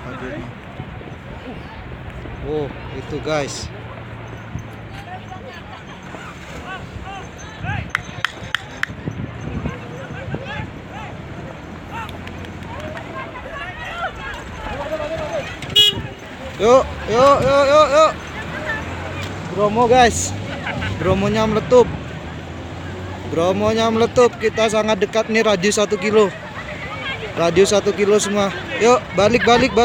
Aduh. Oh, itu guys. Yuk, yuk, yuk, yuk, yuk. Bromo guys. Bromonya meletup. Bromonya meletup. Kita sangat dekat nih, radius 1 kilo. Radius 1 kilo semua. Yuk, balik, balik, balik.